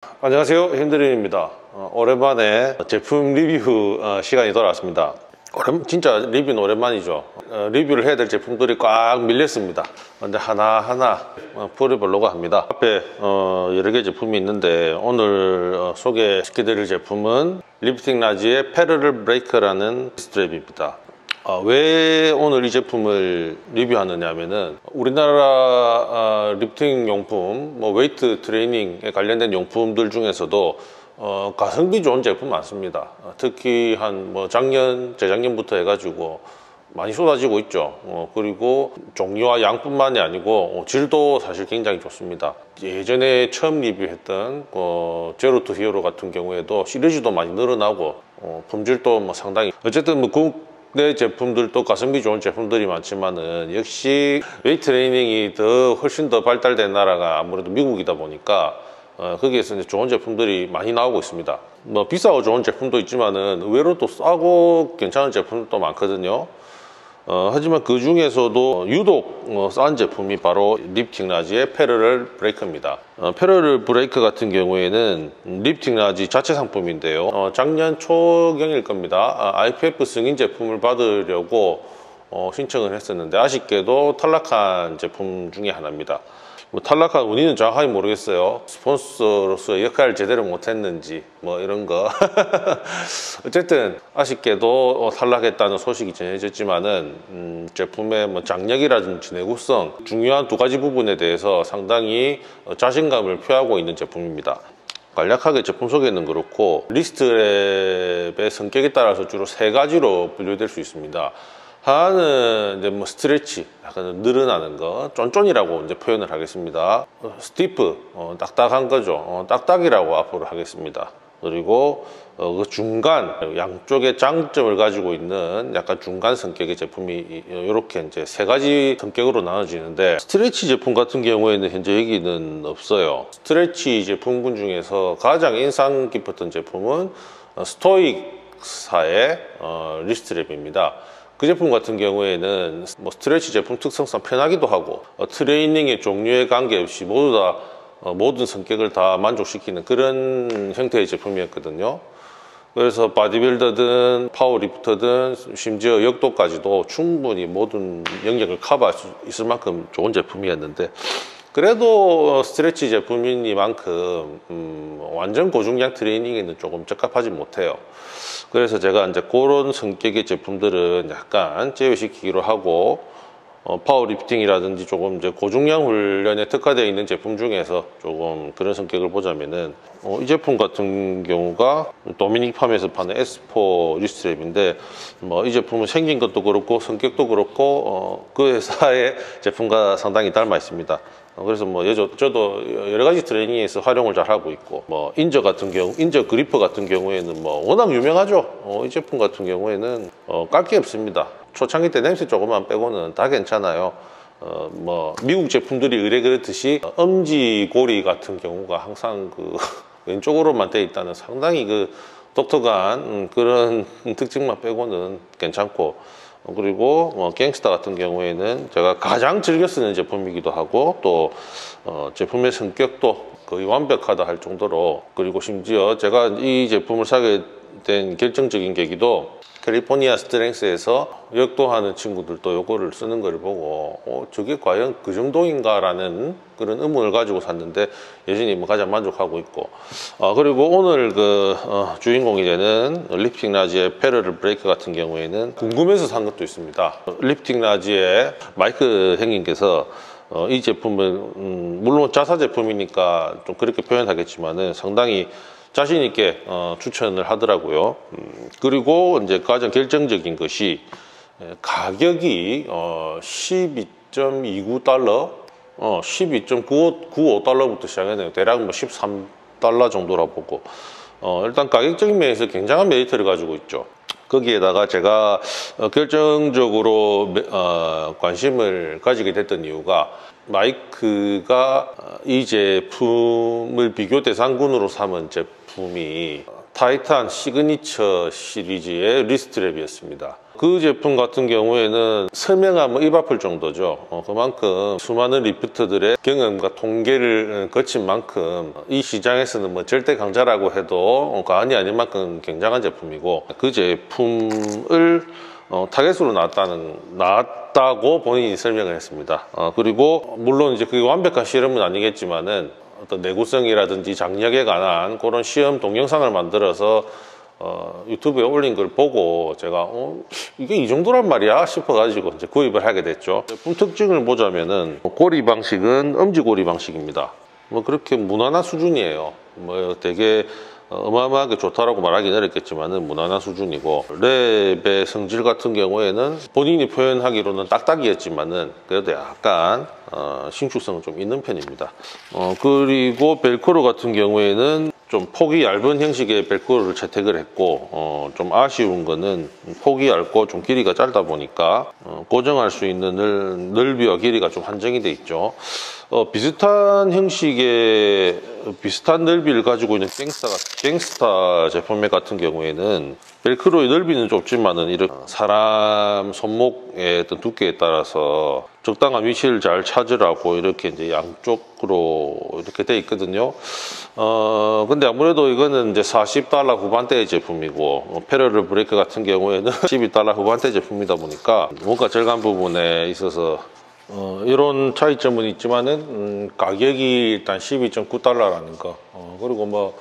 안녕하세요, 핸드림입니다. 오랜만에 제품 리뷰 시간이 돌아왔습니다. 진짜 리뷰는 오랜만이죠. 리뷰를 해야 될 제품들이 꽉 밀렸습니다. 먼저 하나하나 풀어보려고 합니다. 앞에 여러 개 제품이 있는데 오늘 소개시켜드릴 제품은 리프팅 라지의 패러럴 브레이커라는 스트랩입니다. 왜 오늘 이 제품을 리뷰하느냐 하면은 우리나라 리프팅 용품, 웨이트 트레이닝에 관련된 용품들 중에서도 가성비 좋은 제품 많습니다. 특히 한 작년, 재작년부터 해가지고 많이 쏟아지고 있죠. 그리고 종류와 양뿐만이 아니고 질도 사실 굉장히 좋습니다. 예전에 처음 리뷰했던 제로 투 히어로 같은 경우에도 시리즈도 많이 늘어나고 품질도 상당히 어쨌든 국내 제품들도 가성비 좋은 제품들이 많지만은 역시 웨이트 트레이닝이 훨씬 더 발달된 나라가 아무래도 미국이다 보니까 거기에서 이제 좋은 제품들이 많이 나오고 있습니다. 비싸고 좋은 제품도 있지만은 의외로 또 싸고 괜찮은 제품도 많거든요. 하지만 그 중에서도 유독 싼 제품이 바로 리프팅 라지의 패러럴 브레이커입니다. 패러럴 브레이커 같은 경우에는 리프팅 라지 자체 상품인데요. 작년 초경일 겁니다. IPF 승인 제품을 받으려고 신청을 했었는데 아쉽게도 탈락한 제품 중에 하나입니다. 탈락한 원인은 정확하게 모르겠어요. 스폰서로서 역할을 제대로 못했는지 이런 거 어쨌든 아쉽게도 탈락했다는 소식이 전해졌지만은 제품의 장력이라든지 내구성 중요한 두 가지 부분에 대해서 상당히 자신감을 표하고 있는 제품입니다. 간략하게 제품 소개는 그렇고 리스트랩의 성격에 따라서 주로 세 가지로 분류될 수 있습니다. 하나는 이제 스트레치, 약간 늘어나는 거, 쫀쫀이라고 이제 표현을 하겠습니다. 스티프, 딱딱한 거죠. 딱딱이라고 앞으로 하겠습니다. 그리고 그 중간, 양쪽의 장점을 가지고 있는 약간 중간 성격의 제품이 이렇게 이제 세 가지 성격으로 나눠지는데 스트레치 제품 같은 경우에는 현재 여기는 없어요. 스트레치 제품군 중에서 가장 인상 깊었던 제품은 스토익사의 리스트랩입니다. 그 제품 같은 경우에는 스트레치 제품 특성상 편하기도 하고 트레이닝의 종류에 관계없이 모두 다 모든 성격을 다 만족시키는 그런 형태의 제품이었거든요. 그래서 바디빌더든 파워리프터든 심지어 역도까지도 충분히 모든 영역을 커버할 수 있을 만큼 좋은 제품이었는데 그래도 스트레치 제품이니만큼 완전 고중량 트레이닝에는 조금 적합하지 못해요. 그래서 제가 이제 그런 성격의 제품들은 약간 제외시키기로 하고 파워리프팅이라든지 조금 이제 고중량 훈련에 특화되어 있는 제품 중에서 조금 그런 성격을 보자면은 이 제품 같은 경우가 도미닉팜에서 파는 S4 리스트랩인데 이 제품은 생긴 것도 그렇고 성격도 그렇고 그 회사의 제품과 상당히 닮아 있습니다. 그래서 저도 여러 가지 트레이닝에서 활용을 잘 하고 있고 인저 같은 경우 인저 그리퍼 같은 경우에는 워낙 유명하죠. 이 제품 같은 경우에는 깔 게 없습니다. 초창기 때 냄새 조금만 빼고는 다 괜찮아요. 미국 제품들이 의뢰 그렇듯이 엄지고리 같은 경우가 항상 왼쪽으로만 돼 있다는 상당히 독특한 그런 특징만 빼고는 괜찮고 그리고 갱스타 같은 경우에는 제가 가장 즐겨 쓰는 제품이기도 하고 또 제품의 성격도 거의 완벽하다 할 정도로 그리고 심지어 제가 이 제품을 사게 된 결정적인 계기도 캘리포니아 스트렝스에서 역도하는 친구들도 이거를 쓰는 걸 보고 저게 과연 그 정도인가 라는 그런 의문을 가지고 샀는데 여전히 가장 만족하고 있고 그리고 오늘 주인공이 되는 리프팅 라지의 패러럴 브레이커 같은 경우에는 궁금해서 산 것도 있습니다. 리프팅 라지의 마이크 형님께서 이 제품은 물론 자사 제품이니까 좀 그렇게 표현하겠지만은 상당히 자신 있게 추천을 하더라고요. 그리고 이제 가장 결정적인 것이 가격이 12.29달러, 12.95달러부터 시작했네요. 대략 13달러 정도라 보고 일단 가격적인 면에서 굉장한 메리트를 가지고 있죠. 거기에다가 제가 결정적으로 관심을 가지게 됐던 이유가 마이크가 이 제품을 비교 대상군으로 삼은 제품이 타이탄 시그니처 시리즈의 리스트랩이었습니다. 그 제품 같은 경우에는 설명하면 입 아플 정도죠. 그만큼 수많은 리피터들의 경험과 통계를 거친 만큼 이 시장에서는 뭐 절대 강자라고 해도 과언이 아닐 만큼 굉장한 제품이고, 그 제품을 타겟으로 나왔다고 본인이 설명을 했습니다. 그리고 물론 이제 그게 완벽한 실험은 아니겠지만은 어떤 내구성이라든지 장력에 관한 그런 시험 동영상을 만들어서 유튜브에 올린 걸 보고 제가 이게 이 정도란 말이야 싶어가지고 이제 구입을 하게 됐죠. 제품 특징을 보자면은 고리 방식은 엄지고리 방식입니다. 뭐 그렇게 무난한 수준이에요. 뭐 되게 어마어마하게 좋다라고 말하기는 어렵겠지만은 무난한 수준이고, 랩의 성질 같은 경우에는 본인이 표현하기로는 딱딱이었지만은 그래도 약간 신축성은 좀 있는 편입니다. 그리고 벨크로 같은 경우에는 좀 폭이 얇은 형식의 벨크로를 채택을 했고, 좀 아쉬운 거는 폭이 얇고 좀 길이가 짧다 보니까 고정할 수 있는 넓이와 길이가 좀 한정이 돼 있죠. 비슷한 형식의 비슷한 넓이를 가지고 있는 갱스타 제품 같은 경우에는 벨크로의 넓이는 좁지만은 이렇게 사람 손목의 어떤 두께에 따라서 적당한 위치를 잘 찾으라고 이렇게 이제 양쪽으로 이렇게 돼 있거든요. 근데 아무래도 이거는 이제 $40 후반대의 제품이고, 패러럴 브레이크 같은 경우에는 $12 후반대 제품이다 보니까 뭔가 절감 부분에 있어서 이런 차이점은 있지만은 가격이 일단 $12.9라는 거, 그리고 뭐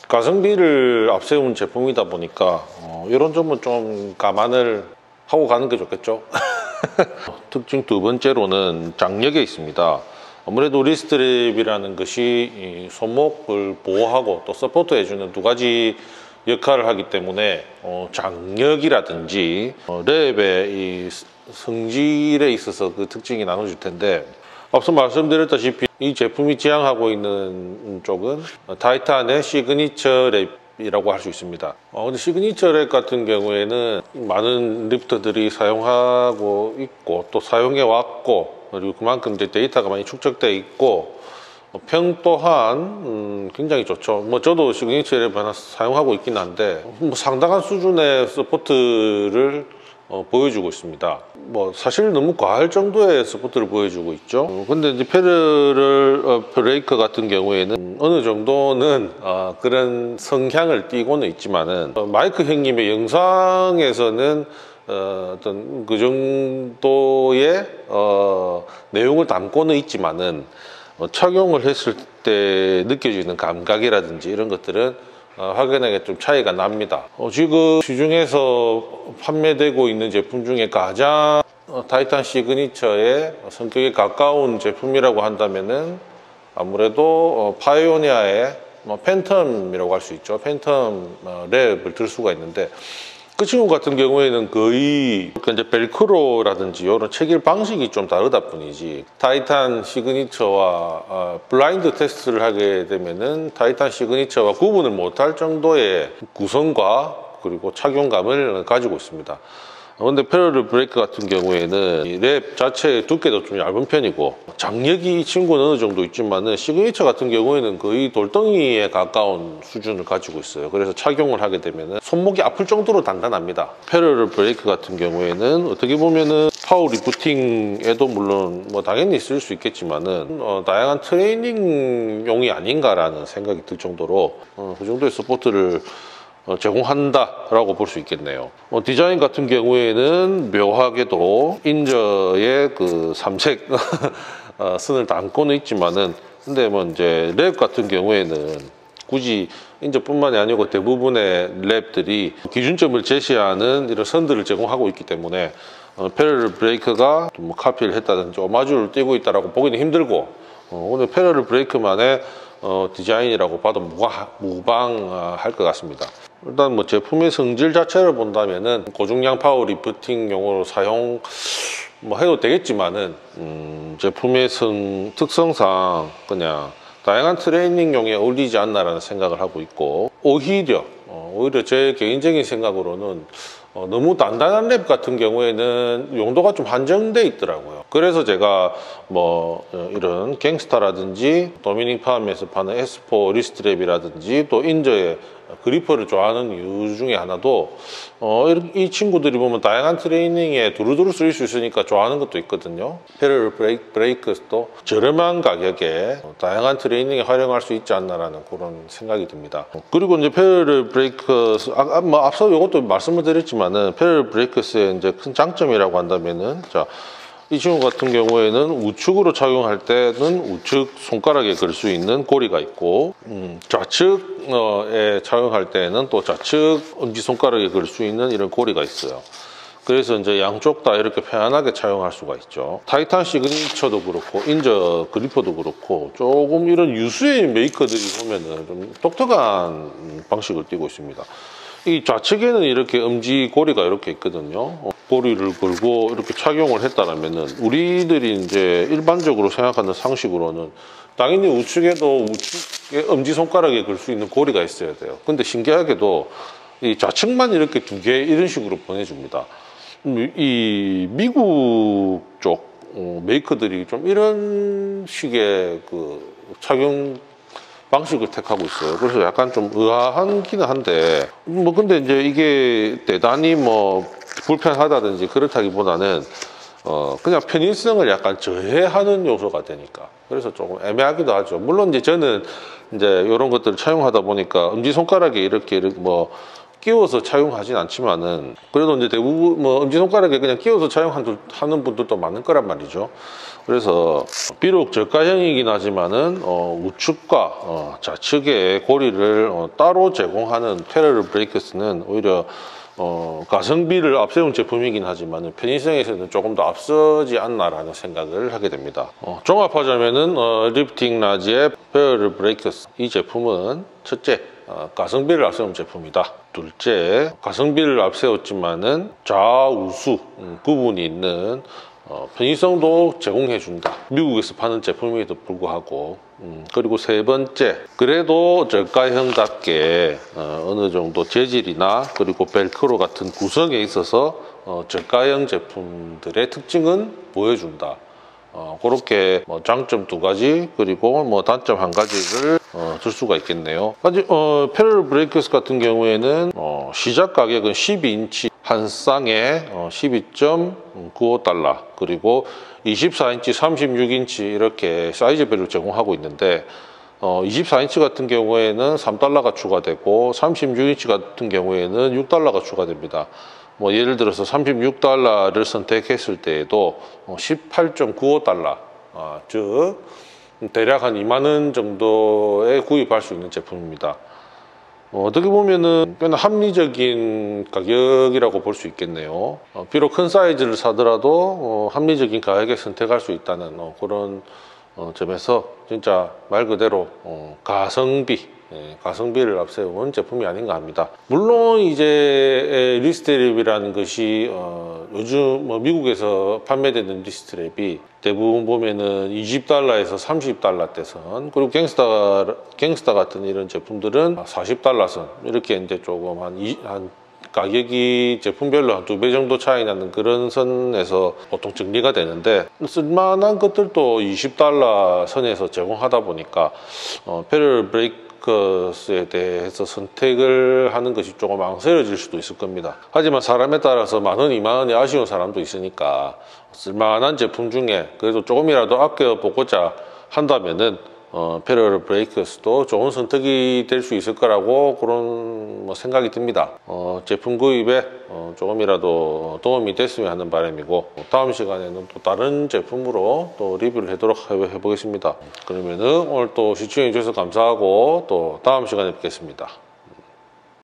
가성비를 앞세운 제품이다 보니까 이런 점은 좀 감안을 하고 가는 게 좋겠죠. 특징 두 번째로는 장력에 있습니다. 아무래도 리스트랩이라는 것이 이 손목을 보호하고 또 서포트해주는 두 가지 역할을 하기 때문에 장력이라든지 랩의 이 성질에 있어서 그 특징이 나눠질 텐데, 앞서 말씀드렸다시피 이 제품이 지향하고 있는 쪽은 타이탄의 시그니처 랩이라고 할 수 있습니다. 근데 시그니처 랩 같은 경우에는 많은 리프터들이 사용하고 있고 또 사용해 왔고, 그리고 그만큼 이제 데이터가 많이 축적돼 있고 평 또한 굉장히 좋죠. 뭐 저도 시그니처 랩 하나 사용하고 있긴 한데 뭐 상당한 수준의 서포트를 보여주고 있습니다. 뭐 사실 너무 과할 정도의 서포트를 보여주고 있죠. 근데 이제 패러럴 브레이크 같은 경우에는 어느 정도는 그런 성향을 띠고는 있지만은 마이크 형님의 영상에서는 어떤 그 정도의 내용을 담고는 있지만은 착용을 했을 때 느껴지는 감각이라든지 이런 것들은 확연하게 좀 차이가 납니다. 지금 시중에서 판매되고 있는 제품 중에 가장 타이탄 시그니처의 성격에 가까운 제품이라고 한다면은 아무래도 파이오니아의 팬텀이라고 할 수 있죠. 팬텀 랩을 들 수가 있는데, 그 친구 같은 경우에는 거의 이제 벨크로라든지 이런 체결 방식이 좀 다르다 뿐이지, 타이탄 시그니처와 블라인드 테스트를 하게 되면은 타이탄 시그니처와 구분을 못할 정도의 구성과 그리고 착용감을 가지고 있습니다. 근데 패러럴 브레이크 같은 경우에는 이 랩 자체의 두께도 좀 얇은 편이고 장력이 이 친구는 어느 정도 있지만은 시그니처 같은 경우에는 거의 돌덩이에 가까운 수준을 가지고 있어요. 그래서 착용을 하게 되면은 손목이 아플 정도로 단단합니다. 패러럴 브레이크 같은 경우에는 어떻게 보면은 파워 리프팅에도 물론 뭐 당연히 쓸 수 있겠지만은 다양한 트레이닝용이 아닌가라는 생각이 들 정도로 그 정도의 서포트를 제공한다라고 볼 수 있겠네요. 디자인 같은 경우에는 묘하게도 인저의 그 삼색 선을 담고는 있지만은, 근데 뭐 이제 랩 같은 경우에는 굳이 인저뿐만이 아니고 대부분의 랩들이 기준점을 제시하는 이런 선들을 제공하고 있기 때문에 패러럴 브레이크가 뭐 카피를 했다든지 오마주를 띄고 있다라고 보기는 힘들고, 오늘 패러럴 브레이크만의 디자인이라고 봐도 무방할 것 같습니다. 일단 뭐 제품의 성질 자체를 본다면은 고중량 파워 리프팅용으로 사용 해도 되겠지만은 제품의 특성상 그냥 다양한 트레이닝용에 어울리지 않나라는 생각을 하고 있고, 오히려 제 개인적인 생각으로는 너무 단단한 랩 같은 경우에는 용도가 좀 한정돼 있더라고요. 그래서 제가 뭐 이런 갱스타라든지 도미닉 팜에서 파는 S4 리스트랩이라든지 또 인저의 그리퍼를 좋아하는 이유 중에 하나도 이 친구들이 보면 다양한 트레이닝에 두루두루 쓰일 수 있으니까 좋아하는 것도 있거든요. 패럴 브레이크스도 저렴한 가격에 다양한 트레이닝에 활용할 수 있지 않나라는 그런 생각이 듭니다. 그리고 이제 패럴 브레이크스 앞서 이것도 말씀을 드렸지만은 패럴 브레이크스의 이제 큰 장점이라고 한다면은 이 친구 같은 경우에는 우측으로 착용할 때는 우측 손가락에 걸 수 있는 고리가 있고 좌측에 착용할 때는 또 좌측 엄지손가락에 걸 수 있는 이런 고리가 있어요. 그래서 이제 양쪽 다 이렇게 편안하게 착용할 수가 있죠. 타이탄 시그니처도 그렇고 인저 그리퍼도 그렇고 조금 이런 유수의 메이커들이 보면은 좀 독특한 방식을 띠고 있습니다. 이 좌측에는 이렇게 엄지 고리가 이렇게 있거든요. 고리를 걸고 이렇게 착용을 했다라면은 우리들이 이제 일반적으로 생각하는 상식으로는 당연히 우측에도 우측에 엄지손가락에 걸 수 있는 고리가 있어야 돼요. 근데 신기하게도 이 좌측만 이렇게 두 개 이런 식으로 보내줍니다. 이 미국 쪽 메이커들이 좀 이런 식의 그 착용 방식을 택하고 있어요. 그래서 약간 좀 의아하기는 한데 근데 이제 이게 대단히 불편하다든지 그렇다기보다는 그냥 편의성을 약간 저해하는 요소가 되니까 그래서 조금 애매하기도 하죠. 물론 이제 저는 이제 이런 것들을 착용하다 보니까 엄지손가락에 이렇게 끼워서 착용하진 않지만은 그래도 이제 대부분 엄지손가락에 그냥 끼워서 착용하는 분들도 많을 거란 말이죠. 그래서 비록 저가형이긴 하지만은 우측과 좌측의 고리를 따로 제공하는 패럴 브레이크스는 오히려 가성비를 앞세운 제품이긴 하지만 편의성에서는 조금 더 앞서지 않나라는 생각을 하게 됩니다. 종합하자면은 리프팅 라지의 패럴 브레이크스 이 제품은 첫째 가성비를 앞세운 제품이다. 둘째 가성비를 앞세웠지만은 좌우수 구분이 있는 편의성도 제공해준다. 미국에서 파는 제품임에도 불구하고 그리고 세 번째 그래도 저가형답게 어느 정도 재질이나 그리고 벨크로 같은 구성에 있어서 저가형 제품들의 특징은 보여준다. 그렇게 장점 두 가지 그리고 단점 한 가지를 줄 수가 있겠네요. 패럴 브레이크스 같은 경우에는 시작 가격은 12인치 한 쌍에 12.95달러 그리고 24인치, 36인치 이렇게 사이즈별로 제공하고 있는데 24인치 같은 경우에는 3달러가 추가되고 36인치 같은 경우에는 6달러가 추가됩니다. 예를 들어서 36달러를 선택했을 때에도 18.95달러 즉 대략 한 2만 원 정도에 구입할 수 있는 제품입니다. 어떻게 보면은 꽤나 합리적인 가격이라고 볼 수 있겠네요. 비록 큰 사이즈를 사더라도 합리적인 가격에 선택할 수 있다는 그런 점에서 진짜 말 그대로 가성비를 앞세운 제품이 아닌가 합니다. 물론 이제 리스트랩이라는 것이 요즘 미국에서 판매되는 리스트랩이 대부분 보면은 20달러에서 30달러 대선 그리고 갱스타 같은 이런 제품들은 40달러 선 이렇게 이제 조금 한 가격이 제품별로 한 2배 정도 차이 나는 그런 선에서 보통 정리가 되는데 쓸만한 것들도 20달러 선에서 제공하다 보니까 패럴 브레이크스에 대해서 선택을 하는 것이 조금 망설여질 수도 있을 겁니다. 하지만 사람에 따라서 10,000원, 20,000원이 아쉬운 사람도 있으니까 쓸만한 제품 중에 그래도 조금이라도 아껴보고자 한다면은 패럴 브레이크스도 좋은 선택이 될 수 있을 거라고 그런 생각이 듭니다. 제품 구입에 조금이라도 도움이 됐으면 하는 바람이고 다음 시간에는 또 다른 제품으로 또 리뷰를 해보겠습니다. 그러면은 오늘 또 시청해 주셔서 감사하고 또 다음 시간에 뵙겠습니다.